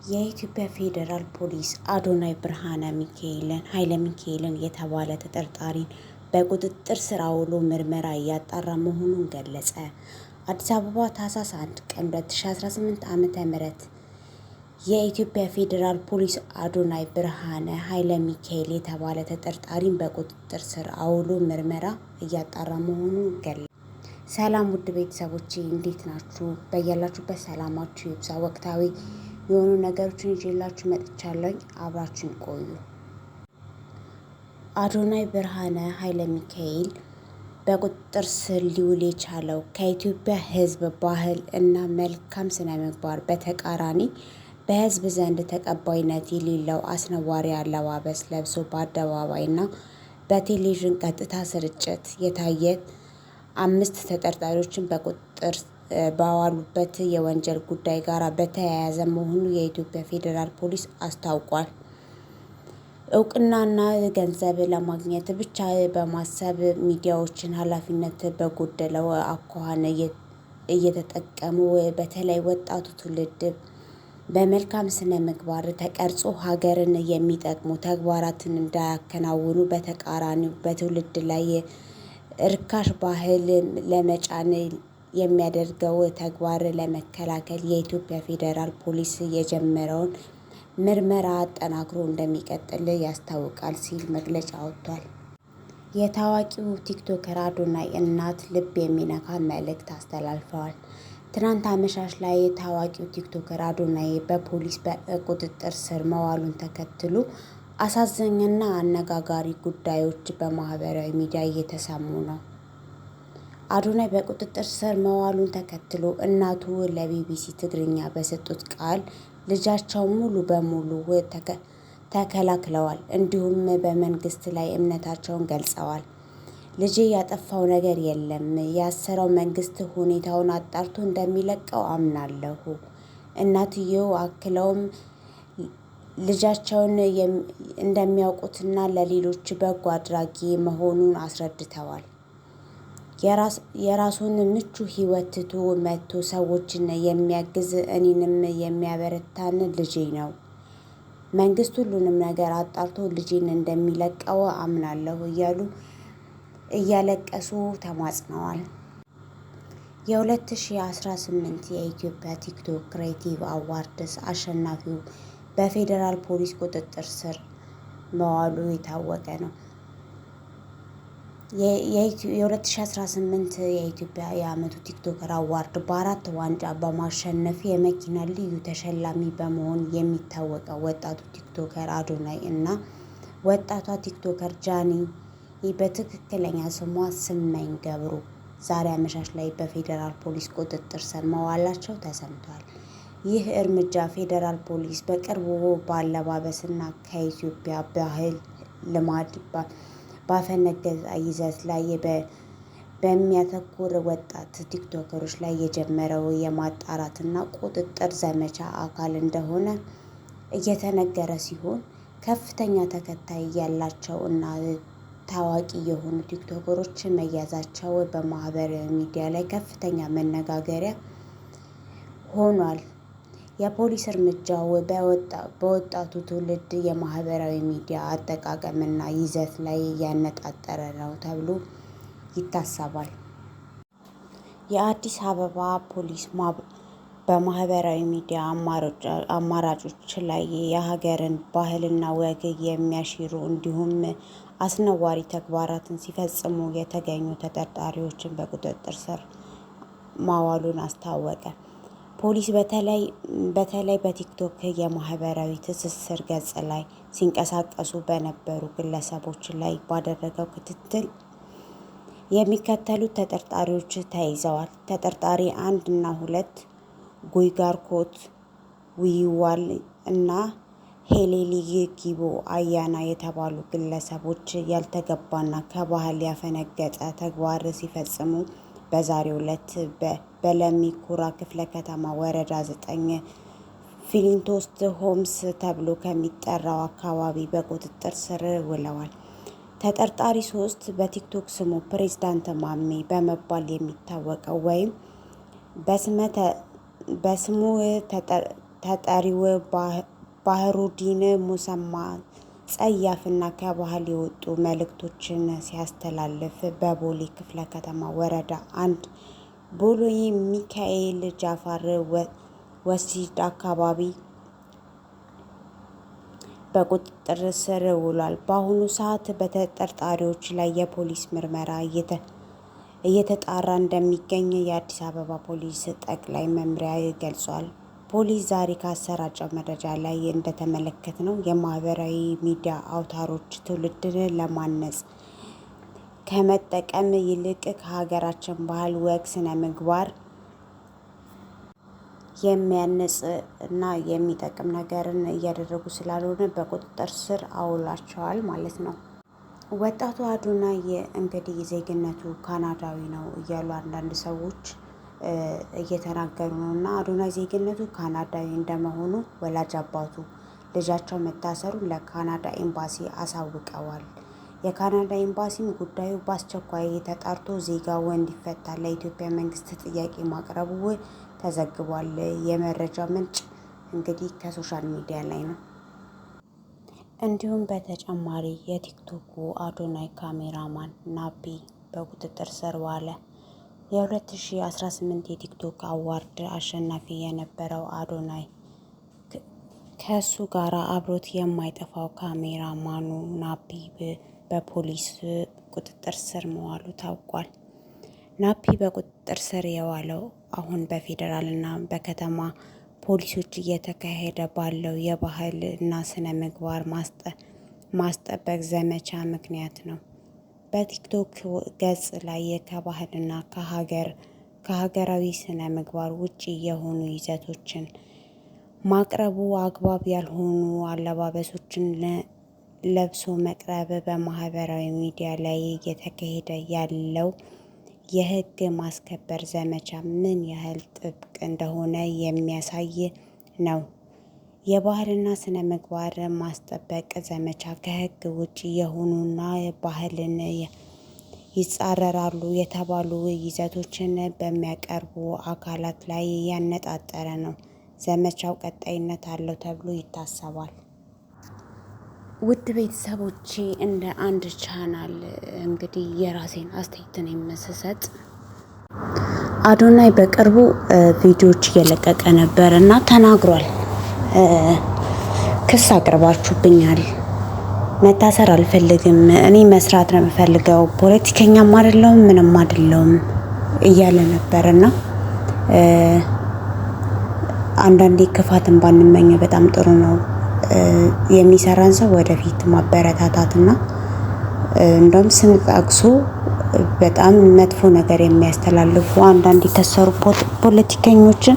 የኢትዮጵያ ፌዴራል ፖሊስ አዶናይ ብርሃነ ኃይለ ሚካኤልን የተባለ ተጠርጣሪን በቁጥጥር ስር አውሎ ምርመራ እያጣራ መሆኑን ገለጸ። አዲስ አበባ ታህሳስ 1 ቀን 2018 ዓ.ም የኢትዮጵያ ፌዴራል ፖሊስ አዶናይ ብርሃነ ኃይለ ሚካኤል የተባለ ተጠርጣሪን በቁጥጥር ስር አውሎ ምርመራ እያጣራ መሆኑን ገለጸ። ሰላም ውድ ቤተሰቦቼ እንዴት ናችሁ? በያላችሁበት ሰላማችሁ ይብዛ። ወቅታዊ የሆኑ ነገሮችን ይዤላችሁ መጥቻለሁ። አብራችሁን ቆዩ። አዶናይ ብርሃነ ኃይለ ሚካኤል በቁጥጥር ስር ሊውል የቻለው ከኢትዮጵያ ሕዝብ ባህል እና መልካም ስነ ምግባር በተቃራኒ በሕዝብ ዘንድ ተቀባይነት የሌለው አስነዋሪ አለባበስ ለብሶ በአደባባይና በቴሌቪዥን ቀጥታ ስርጭት የታየ 5 ተጠርጣሪዎችን በቁጥጥር ባዋሉበት የወንጀል ጉዳይ ጋር በተያያዘ መሆኑን የኢትዮጵያ ፌዴራል ፖሊስ አስታውቋል። እውቅናና ገንዘብ ለማግኘት ብቻ በማሰብ ሚዲያዎችን ኃላፊነት በጎደለው አኳኋን እየተጠቀሙ በተለይ ወጣቱ ትውልድ በመልካም ስነ ምግባር ተቀርጾ ሀገርን የሚጠቅሙ ተግባራትን እንዳያከናውኑ በተቃራኒው በትውልድ ላይ ርካሽ ባህል ለመጫን የሚያደርገው ተግባር ለመከላከል የኢትዮጵያ ፌዴራል ፖሊስ የጀመረውን ምርመራ አጠናክሮ እንደሚቀጥል ያስታውቃል ሲል መግለጫ ወጥቷል። የታዋቂው ቲክቶከር አዶናይ እናት ልብ የሚነካ መልእክት አስተላልፈዋል። ትናንት አመሻሽ ላይ ታዋቂው ቲክቶከር አዶናይ በፖሊስ በቁጥጥር ስር መዋሉን ተከትሎ አሳዛኝና አነጋጋሪ ጉዳዮች በማህበራዊ ሚዲያ እየተሰሙ ነው። አዶናይ በቁጥጥር ስር መዋሉን ተከትሎ እናቱ ለቢቢሲ ትግርኛ በሰጡት ቃል ልጃቸው ሙሉ በሙሉ ተከላክለዋል፣ እንዲሁም በመንግስት ላይ እምነታቸውን ገልጸዋል። ልጄ ያጠፋው ነገር የለም፣ ያሰረው መንግስት ሁኔታውን አጣርቶ እንደሚለቀው አምናለሁ። እናትየው አክለውም ልጃቸውን እንደሚያውቁትና ለሌሎች በጎ አድራጊ መሆኑን አስረድተዋል። የራሱን ምቹ ህይወት ትቶ መጥቶ ሰዎችን የሚያግዝ እኔንም የሚያበረታን ልጄ ነው። መንግስት ሁሉንም ነገር አጣርቶ ልጄን እንደሚለቀው አምናለሁ እያሉ እያለቀሱ ተማጽነዋል። የ2018 የኢትዮጵያ ቲክቶክ ክሬቲቭ አዋርድስ አሸናፊው በፌዴራል ፖሊስ ቁጥጥር ስር መዋሉ የታወቀ ነው። የ2018 የኢትዮጵያ የዓመቱ ቲክቶከር አዋርድ በ4 ዋንጫ በማሸነፍ የመኪና ልዩ ተሸላሚ በመሆን የሚታወቀው ወጣቱ ቲክቶከር አዶናይ እና ወጣቷ ቲክቶከር ጃኒ በትክክለኛ ስሟ ስመኝ ገብሩ ዛሬ አመሻሽ ላይ በፌዴራል ፖሊስ ቁጥጥር ስር መዋላቸው ተሰምቷል። ይህ እርምጃ ፌዴራል ፖሊስ በቅርቡ በአለባበስና ከኢትዮጵያ ባህል ልማድ ባፈነገጠ ይዘት ላይ በሚያተኩር ወጣት ቲክቶከሮች ላይ የጀመረው የማጣራትና ቁጥጥር ዘመቻ አካል እንደሆነ እየተነገረ ሲሆን ከፍተኛ ተከታይ ያላቸው እና ታዋቂ የሆኑ ቲክቶከሮች መያዛቸው በማህበራዊ ሚዲያ ላይ ከፍተኛ መነጋገሪያ ሆኗል። የፖሊስ እርምጃው በወጣቱ ትውልድ የማህበራዊ ሚዲያ አጠቃቀምና ይዘት ላይ ያነጣጠረ ነው ተብሎ ይታሰባል። የአዲስ አበባ ፖሊስ በማህበራዊ ሚዲያ አማራጮች ላይ የሀገርን ባህልና ወግ የሚያሽሩ እንዲሁም አስነዋሪ ተግባራትን ሲፈጽሙ የተገኙ ተጠርጣሪዎችን በቁጥጥር ስር ማዋሉን አስታወቀ። ፖሊስ በተለይ በቲክቶክ የማህበራዊ ትስስር ገጽ ላይ ሲንቀሳቀሱ በነበሩ ግለሰቦች ላይ ባደረገው ክትትል የሚከተሉት ተጠርጣሪዎች ተይዘዋል። ተጠርጣሪ 1 እና 2 ጉይጋርኮት ዊዋል እና ሄሌሊ ጊቦ አያና የተባሉ ግለሰቦች ያልተገባና ከባህል ያፈነገጠ ተግባር ሲፈጽሙ በዛሬው ዕለት በለሚ ኩራ ክፍለ ከተማ ወረዳ 9 ፊሊንቶስት ሆምስ ተብሎ ከሚጠራው አካባቢ በቁጥጥር ስር ውለዋል። ተጠርጣሪ 3 በቲክቶክ ስሙ ፕሬዝዳንት ማሜ በመባል የሚታወቀው ወይም በስሙ ተጠሪው ባህሩዲን ሙሰማ ጸያፍና ከባህል የወጡ መልእክቶችን ሲያስተላልፍ በቦሌ ክፍለ ከተማ ወረዳ 1 ቦሎዬ ሚካኤል ጃፋር ወሲድ አካባቢ በቁጥጥር ስር ውሏል። በአሁኑ ሰዓት በተጠርጣሪዎች ላይ የፖሊስ ምርመራ እየተጣራ እንደሚገኝ የአዲስ አበባ ፖሊስ ጠቅላይ መምሪያ ገልጿል። ፖሊስ ዛሬ ካሰራጨው መረጃ ላይ እንደተመለከትነው የማህበራዊ ሚዲያ አውታሮች ትውልድን ለማነጽ ከመጠቀም ይልቅ ከሀገራችን ባህል፣ ወግ፣ ስነ ምግባር የሚያንጽ እና የሚጠቅም ነገርን እያደረጉ ስላልሆነ በቁጥጥር ስር አውሏቸዋል ማለት ነው። ወጣቱ አዶናይ እንግዲህ ዜግነቱ ካናዳዊ ነው እያሉ አንዳንድ ሰዎች እየተናገሩ ነው። እና አዶናይ ዜግነቱ ካናዳዊ እንደመሆኑ ወላጅ አባቱ ልጃቸው መታሰሩን ለካናዳ ኤምባሲ አሳውቀዋል። የካናዳ ኤምባሲም ጉዳዩ በአስቸኳይ ተጣርቶ ዜጋው እንዲፈታ ለኢትዮጵያ መንግስት ጥያቄ ማቅረቡ ተዘግቧል። የመረጃ ምንጭ እንግዲህ ከሶሻል ሚዲያ ላይ ነው። እንዲሁም በተጨማሪ የቲክቶኩ አዶናይ ካሜራማን ናቢ በቁጥጥር ስር ዋለ። የ2018 የቲክቶክ አዋርድ አሸናፊ የነበረው አዶናይ ከእሱ ጋር አብሮት የማይጠፋው ካሜራማኑ ናቢ በፖሊስ ቁጥጥር ስር መዋሉ ታውቋል። ናቢ በቁጥጥር ስር የዋለው አሁን በፌዴራል እና በከተማ ፖሊሶች እየተካሄደ ባለው የባህል እና ስነ ምግባር ማስጠበቅ ዘመቻ ምክንያት ነው። በቲክቶክ ገጽ ላይ ከባህልና ከሀገራዊ ስነ ምግባር ውጪ የሆኑ ይዘቶችን ማቅረቡ፣ አግባብ ያልሆኑ አለባበሶችን ለብሶ መቅረብ በማህበራዊ ሚዲያ ላይ እየተካሄደ ያለው የህግ ማስከበር ዘመቻ ምን ያህል ጥብቅ እንደሆነ የሚያሳይ ነው። የባህልና ስነ ምግባር ማስጠበቅ ዘመቻ ከህግ ውጪ የሆኑና ባህልን ይጻረራሉ የተባሉ ይዘቶችን በሚያቀርቡ አካላት ላይ ያነጣጠረ ነው። ዘመቻው ቀጣይነት አለው ተብሎ ይታሰባል። ውድ ቤተሰቦቼ እንደ አንድ ቻናል እንግዲህ የራሴን አስተያየትን የምሰጥ አዶናይ በቅርቡ ቪዲዮዎች እየለቀቀ ነበር እና ተናግሯል። ክስ አቅርባችሁብኛል፣ መታሰር አልፈልግም፣ እኔ መስራት ነው የምፈልገው፣ ፖለቲከኛም አይደለሁም ምንም አይደለሁም እያለ ነበር እና አንዳንዴ ክፋትን ባንመኝ በጣም ጥሩ ነው። የሚሰራን ሰው ወደፊት ማበረታታትና እንደውም ስም ጠቅሶ በጣም መጥፎ ነገር የሚያስተላልፉ አንዳንድ የከሰሩ ፖለቲከኞችን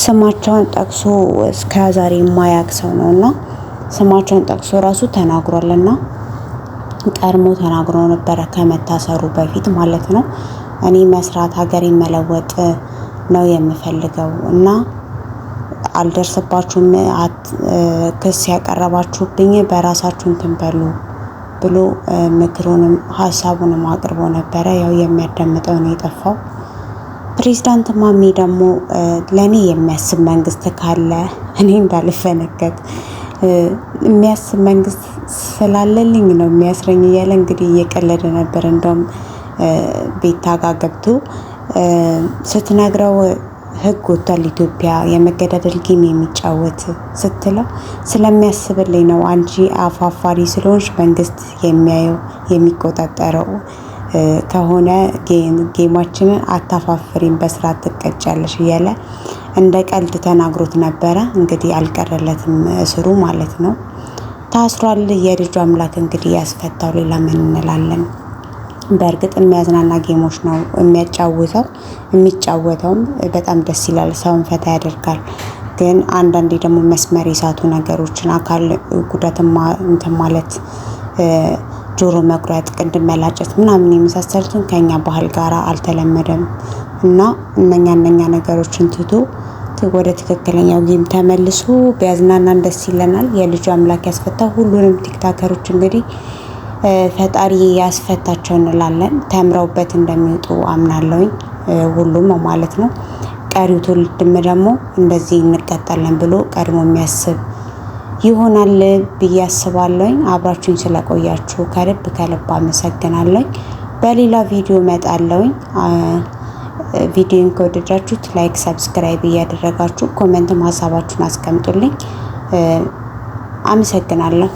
ስማቸውን ጠቅሶ እስከ ዛሬ የማያውቅ ሰው ነው እና ስማቸውን ጠቅሶ ራሱ ተናግሯልና ቀድሞ ተናግሮ ነበረ ከመታሰሩ በፊት ማለት ነው። እኔ መስራት ሀገሬን መለወጥ ነው የምፈልገው እና አልደርስባችሁም፣ ክስ ያቀረባችሁብኝ በራሳችሁ እንትን በሉ ብሎ ምክሩንም ሀሳቡንም አቅርቦ ነበረ። ያው የሚያዳምጠው ነው የጠፋው። ፕሬዝዳንት ማሚ ደግሞ ለኔ የሚያስብ መንግስት ካለ እኔ እንዳልፈነገጥ የሚያስብ መንግስት ስላለልኝ ነው የሚያስረኝ እያለ እንግዲህ እየቀለደ ነበር። እንደውም ቤታ ጋር ገብቶ ስትነግረው ህግ ወጥቷል ኢትዮጵያ የመገዳደል ጌም የሚጫወት ስትለው ስለሚያስብልኝ ነው፣ አንቺ አፋፋሪ ስለሆንሽ መንግስት የሚያየው የሚቆጣጠረው ከሆነ ጌማችንን አታፋፍሪም በስርዓት ትቀጫለሽ እያለ እንደ ቀልድ ተናግሮት ነበረ። እንግዲህ አልቀረለትም እስሩ ማለት ነው። ታስሯል። የልጁ አምላክ እንግዲህ ያስፈታው። ሌላ ምን እንላለን? በእርግጥ የሚያዝናና ጌሞች ነው የሚጫወተውም በጣም ደስ ይላል፣ ሰውን ፈታ ያደርጋል። ግን አንዳንዴ ደግሞ መስመር የሳቱ ነገሮችን አካል ጉዳትማ እንትን ማለት ጆሮ መቁረጥ፣ ቅንድብ መላጨት ምናምን የመሳሰሉትን ከኛ ባህል ጋር አልተለመደም እና እነኛ ነገሮችን ትቶ ወደ ትክክለኛው ጌም ተመልሶ ቢያዝናናን ደስ ይለናል። የልጁ አምላክ ያስፈታው። ሁሉንም ቲክታከሮች እንግዲህ ፈጣሪ ያስፈታቸው እንላለን። ተምረውበት እንደሚወጡ አምናለሁኝ ሁሉም ማለት ነው። ቀሪው ትውልድም ደግሞ እንደዚህ እንቀጠለን ብሎ ቀድሞ የሚያስብ ይሆናል ብዬ አስባለሁ። አብራችሁኝ ስለቆያችሁ ከልብ አመሰግናለሁ። በሌላ ቪዲዮ እመጣለሁ። ቪዲዮን ከወደዳችሁት ላይክ፣ ሰብስክራይብ እያደረጋችሁ ኮሜንት ሀሳባችሁን አስቀምጡልኝ። አመሰግናለሁ።